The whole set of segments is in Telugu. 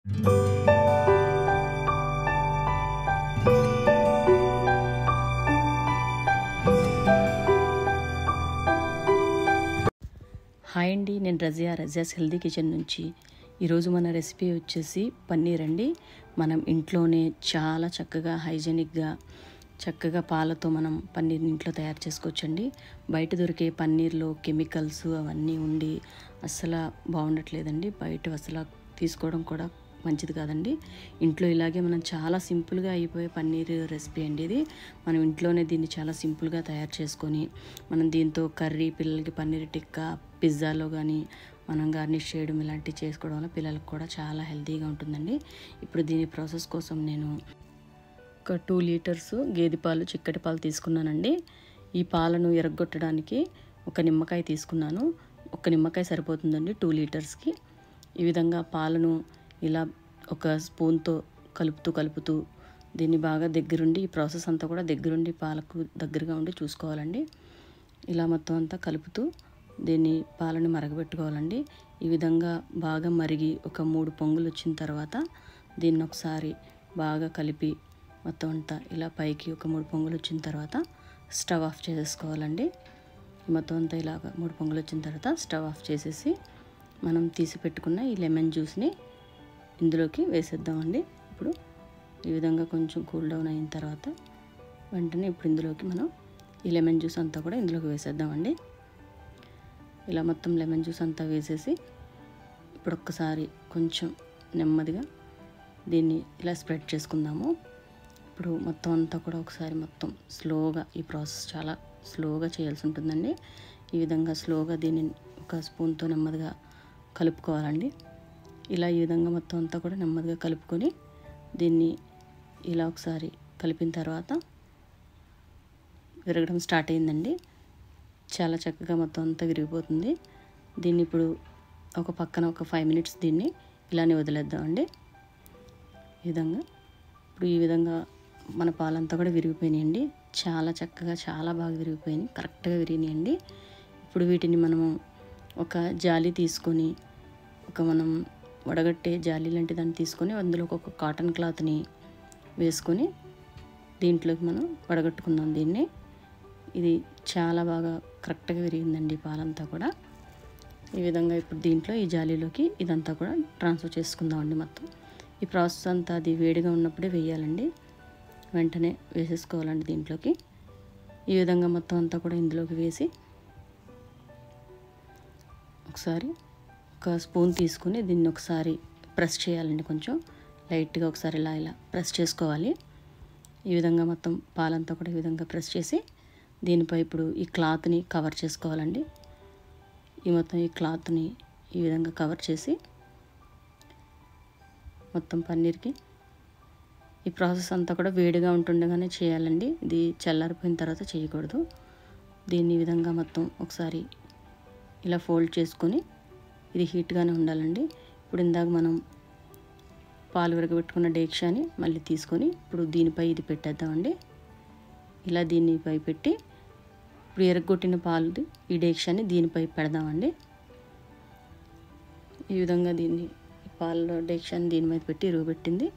హాయ్ అండి, నేను రజియాస్ హెల్దీ కిచెన్ నుంచి. ఈరోజు మన రెసిపీ వచ్చేసి పన్నీర్ అండి. మనం ఇంట్లోనే చాలా చక్కగా హైజెనిక్గా చక్కగా పాలతో మనం పన్నీర్ని ఇంట్లో తయారు చేసుకోవచ్చండి. బయట దొరికే పన్నీర్లో కెమికల్స్ అవన్నీ ఉండి అస్సలు బాగుండట్లేదండి. బయట అసలు తీసుకోవడం కూడా మంచిది కాదండి. ఇంట్లో ఇలాగే మనం చాలా సింపుల్గా అయిపోయే పన్నీర్ రెసిపీ అండి ఇది. మనం ఇంట్లోనే దీన్ని చాలా సింపుల్గా తయారు చేసుకొని మనం దీంతో కర్రీ, పిల్లలకి పన్నీర్ టిక్కా, పిజ్జాలో కానీ మనం గార్నిష్ చేయడం ఇలాంటివి చేసుకోవడం వల్ల పిల్లలకు కూడా చాలా హెల్తీగా ఉంటుందండి. ఇప్పుడు దీని ప్రాసెస్ కోసం నేను ఒక 2 లీటర్స్ గేదె పాలు, చిక్కటి పాలు తీసుకున్నానండి. ఈ పాలను ఎరగొట్టడానికి ఒక నిమ్మకాయ తీసుకున్నాను. ఒక నిమ్మకాయ సరిపోతుందండి 2 లీటర్స్కి. ఈ విధంగా పాలను ఇలా ఒక స్పూన్తో కలుపుతూ దీన్ని బాగా దగ్గరుండి, ఈ ప్రాసెస్ అంతా కూడా దగ్గరుండి పాలకు దగ్గరగా ఉండి చూసుకోవాలండి. ఇలా మొత్తం అంతా కలుపుతూ దీన్ని పాలను మరగబెట్టుకోవాలండి. ఈ విధంగా బాగా మరిగి ఒక 3 పొంగులు వచ్చిన తర్వాత దీన్ని ఒకసారి బాగా కలిపి మొత్తం అంతా ఇలా పైకి ఒక 3 పొంగులు వచ్చిన తర్వాత స్టవ్ ఆఫ్ చేసేసుకోవాలండి. మొత్తం అంతా ఇలాగ 3 పొంగులు వచ్చిన తర్వాత స్టవ్ ఆఫ్ చేసేసి మనం తీసి పెట్టుకున్న ఈ లెమన్ జ్యూస్ని ఇందులోకి వేసేద్దామండి. ఇప్పుడు ఈ విధంగా కొంచెం కూల్ డౌన్ అయిన తర్వాత వెంటనే ఇప్పుడు ఇందులోకి మనం ఈ లెమన్ జ్యూస్ అంతా కూడా ఇందులోకి వేసేద్దామండి. ఇలా మొత్తం లెమన్ జ్యూస్ అంతా వేసేసి ఇప్పుడు ఒక్కసారి కొంచెం నెమ్మదిగా దీన్ని ఇలా స్ప్రెడ్ చేసుకుందాము. ఇప్పుడు మొత్తం అంతా కూడా ఒకసారి మొత్తం స్లోగా, ఈ ప్రాసెస్ చాలా స్లోగా చేయాల్సి ఉంటుందండి. ఈ విధంగా స్లోగా దీన్ని ఒక స్పూన్తో నెమ్మదిగా కలుపుకోవాలండి. ఇలా ఈ విధంగా మొత్తం అంతా కూడా నెమ్మదిగా కలుపుకొని దీన్ని ఇలా ఒకసారి కలిపిన తర్వాత విరగడం స్టార్ట్ అయిందండి. చాలా చక్కగా మొత్తం అంతా విరిగిపోతుంది. దీన్ని ఇప్పుడు ఒక పక్కన ఒక 5 మినిట్స్ దీన్ని ఇలానే వదిలేద్దామండి. ఈ విధంగా ఇప్పుడు ఈ విధంగా మన పాలంతా కూడా విరిగిపోయినాయండి. చాలా చక్కగా చాలా బాగా విరిగిపోయినాయి, కరెక్ట్గా విరిగినాయండి. ఇప్పుడు వీటిని మనము ఒక జాలి తీసుకొని, ఒక మనం వడగట్టే జాలి లాంటి దాన్ని తీసుకొని అందులో ఒక కాటన్ క్లాత్ని వేసుకొని దీంట్లోకి మనం వడగట్టుకుందాం దీన్ని. ఇది చాలా బాగా కరెక్ట్గా విరిగిందండి పాలంతా కూడా. ఈ విధంగా ఇప్పుడు దీంట్లో ఈ జాలీలోకి ఇదంతా కూడా ట్రాన్స్ఫర్ చేసుకుందామండి. మొత్తం ఈ ప్రాసెస్ అంతా అది వేడిగా ఉన్నప్పుడే వేయాలండి, వెంటనే వేసేసుకోవాలండి దీంట్లోకి. ఈ విధంగా మొత్తం అంతా కూడా ఇందులోకి వేసి ఒకసారి ఒక స్పూన్ తీసుకొని దీన్ని ఒకసారి ప్రెస్ చేయాలండి. కొంచెం లైట్గా ఒకసారి ఇలా ప్రెస్ చేసుకోవాలి. ఈ విధంగా మొత్తం పాలంతా కూడా ఈ విధంగా ప్రెస్ చేసి దీనిపై ఇప్పుడు ఈ క్లాత్ని కవర్ చేసుకోవాలండి. ఈ మొత్తం ఈ క్లాత్ని ఈ విధంగా కవర్ చేసి మొత్తం పన్నీర్కి ఈ ప్రాసెస్ అంతా కూడా వేడిగా ఉంటుండగానే చేయాలండి. ఇది చల్లారిపోయిన తర్వాత చేయకూడదు. దీన్ని ఈ విధంగా మొత్తం ఒకసారి ఇలా ఫోల్డ్ చేసుకొని, ఇది హీట్గానే ఉండాలండి. ఇప్పుడు ఇందాక మనం పాలు విరగబెట్టుకున్న డేక్షాని మళ్ళీ తీసుకొని ఇప్పుడు దీనిపై ఇది పెట్టేద్దామండి. ఇలా దీనిపై పెట్టి ఇప్పుడు ఎరగొట్టిన పాలు ఈ డేక్షాని దీనిపై పెడదామండి. ఈ విధంగా దీన్ని పాల డేక్షాని దీని మీద పెట్టి ఇరుగుపెట్టింది.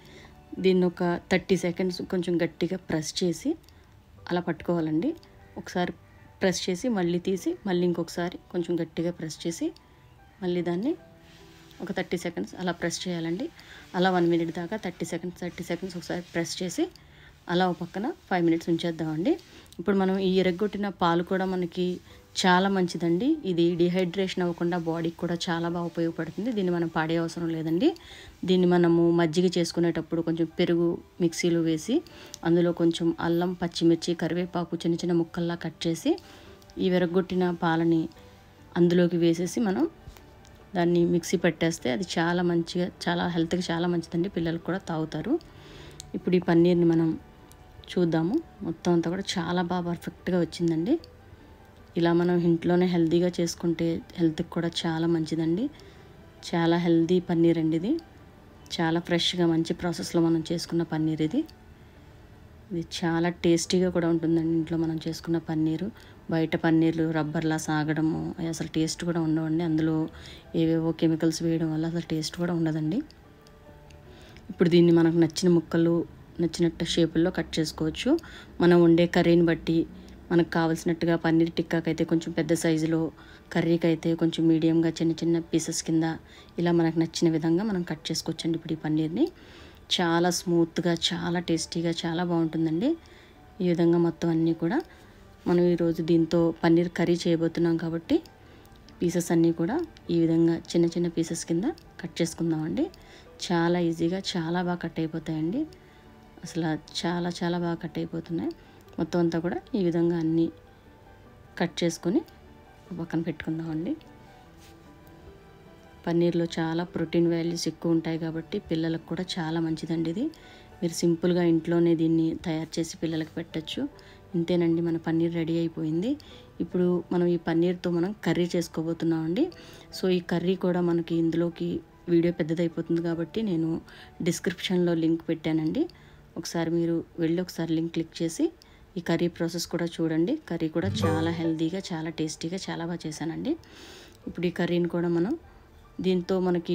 దీన్ని ఒక 30 సెకండ్స్ కొంచెం గట్టిగా ప్రెస్ చేసి అలా పట్టుకోవాలండి. ఒకసారి ప్రెస్ చేసి మళ్ళీ తీసి మళ్ళీ ఇంకొకసారి కొంచెం గట్టిగా ప్రెస్ చేసి మళ్ళీ దాన్ని ఒక 30 సెకండ్స్ అలా ప్రెస్ చేయాలండి. అలా 1 మినిట్ దాకా 30 సెకండ్స్ ఒకసారి ప్రెస్ చేసి అలా ఒక పక్కన 5 మినిట్స్ ఉంచేద్దామండి. ఇప్పుడు మనం ఈ ఎరగొట్టిన పాలు కూడా మనకి చాలా మంచిదండి. ఇది డిహైడ్రేషన్ అవ్వకుండా బాడీకి కూడా చాలా బాగా ఉపయోగపడుతుంది. దీన్ని మనం పాడే అవసరం లేదండి. దీన్ని మనము మజ్జిగ చేసుకునేటప్పుడు కొంచెం పెరుగు మిక్సీలో వేసి అందులో కొంచెం అల్లం, పచ్చిమిర్చి, కరివేపాకు చిన్న చిన్న ముక్కల్లా కట్ చేసి ఈ విరగొట్టిన పాలని అందులోకి వేసేసి మనం దాన్ని మిక్సీ పెట్టేస్తే అది చాలా మంచిగా, చాలా హెల్త్కి చాలా మంచిదండి. పిల్లలకు కూడా తాగుతారు. ఇప్పుడు ఈ పన్నీర్ని మనం చూద్దాము. మొత్తం అంతా కూడా చాలా బాగా పర్ఫెక్ట్గా వచ్చిందండి. ఇలా మనం ఇంట్లోనే హెల్తీగా చేసుకుంటే హెల్త్కి కూడా చాలా మంచిదండి. చాలా హెల్తీ పన్నీర్ అండి ఇది. చాలా ఫ్రెష్గా మంచి ప్రాసెస్లో మనం చేసుకున్న పన్నీర్ ఇది. ఇది చాలా టేస్టీగా కూడా ఉంటుందండి ఇంట్లో మనం చేసుకున్న పన్నీరు. బయట పన్నీర్లు రబ్బర్లా సాగడము అసలు టేస్ట్ కూడా ఉండవండి. అందులో ఏవేవో కెమికల్స్ వేయడం వల్ల అసలు టేస్ట్ కూడా ఉండదండి. ఇప్పుడు దీన్ని మనకు నచ్చిన ముక్కలు నచ్చినట్టు షేపుల్లో కట్ చేసుకోవచ్చు. మనం వండే కర్రీని బట్టి మనకు కావాల్సినట్టుగా పన్నీర్ టిక్కాకైతే కొంచెం పెద్ద సైజులో, కర్రీకి అయితే కొంచెం మీడియంగా చిన్న చిన్న పీసెస్ కింద ఇలా మనకు నచ్చిన విధంగా మనం కట్ చేసుకోవచ్చండి. ఇప్పుడు ఈ పన్నీర్ని చాలా స్మూత్గా, చాలా టేస్టీగా, చాలా బాగుంటుందండి. ఈ విధంగా మొత్తం అన్నీ కూడా మనం ఈరోజు దీంతో పన్నీర్ కర్రీ చేయబోతున్నాం కాబట్టి పీసెస్ అన్నీ కూడా ఈ విధంగా చిన్న చిన్న పీసెస్ కింద కట్ చేసుకుందామండి. చాలా ఈజీగా చాలా బాగా కట్ అయిపోతాయండి. అసలు చాలా చాలా బాగా కట్ అయిపోతున్నాయి. మొత్తం అంతా కూడా ఈ విధంగా అన్నీ కట్ చేసుకొని పక్కన పెట్టుకుందామండి. పన్నీర్లో చాలా ప్రోటీన్ వాల్యూస్ ఎక్కువ ఉంటాయి కాబట్టి పిల్లలకు కూడా చాలా మంచిదండి. ఇది మీరు సింపుల్గా ఇంట్లోనే దీన్ని తయారు చేసి పిల్లలకు పెట్టచ్చు. ఇంతేనండి, మన పన్నీర్ రెడీ అయిపోయింది. ఇప్పుడు మనం ఈ పన్నీర్తో మనం కర్రీ చేసుకోబోతున్నామండి. సో ఈ కర్రీ కూడా మనకి ఇందులోకి వీడియో పెద్దదైపోతుంది కాబట్టి నేను డిస్క్రిప్షన్లో లింక్ పెట్టానండి. ఒకసారి మీరు వెళ్ళి ఒకసారి లింక్ క్లిక్ చేసి ఈ కర్రీ ప్రాసెస్ కూడా చూడండి. కర్రీ కూడా చాలా హెల్తీగా, చాలా టేస్టీగా, చాలా బాగా చేశానండి. ఇప్పుడు ఈ కర్రీని కూడా మనం దీంతో మనకి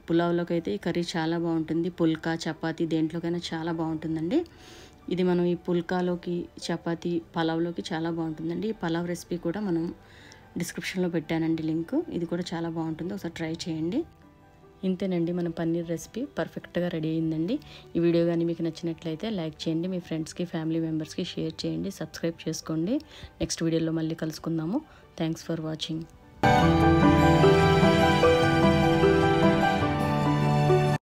పులావ్లోకి అయితే ఈ కర్రీ చాలా బాగుంటుంది. పుల్కా, చపాతీ దేంట్లోకైనా చాలా బాగుంటుందండి. ఇది మనం ఈ పుల్కాలోకి, చపాతీ, పలావ్లోకి చాలా బాగుంటుందండి. ఈ పలావ్ రెసిపీ కూడా మనం డిస్క్రిప్షన్లో పెట్టానండి లింక్. ఇది కూడా చాలా బాగుంటుంది, ఒకసారి ట్రై చేయండి. ఇంతేనండి, మన పన్నీర్ రెసిపీ పర్ఫెక్ట్గా రెడీ అయిందండి. ఈ వీడియో కానీ మీకు నచ్చినట్లయితే లైక్ చేయండి, మీ ఫ్రెండ్స్కి, ఫ్యామిలీ మెంబర్స్కి షేర్ చేయండి, సబ్స్క్రైబ్ చేసుకోండి. నెక్స్ట్ వీడియోలో మళ్ళీ కలుసుకుందాము. Thanks for watching.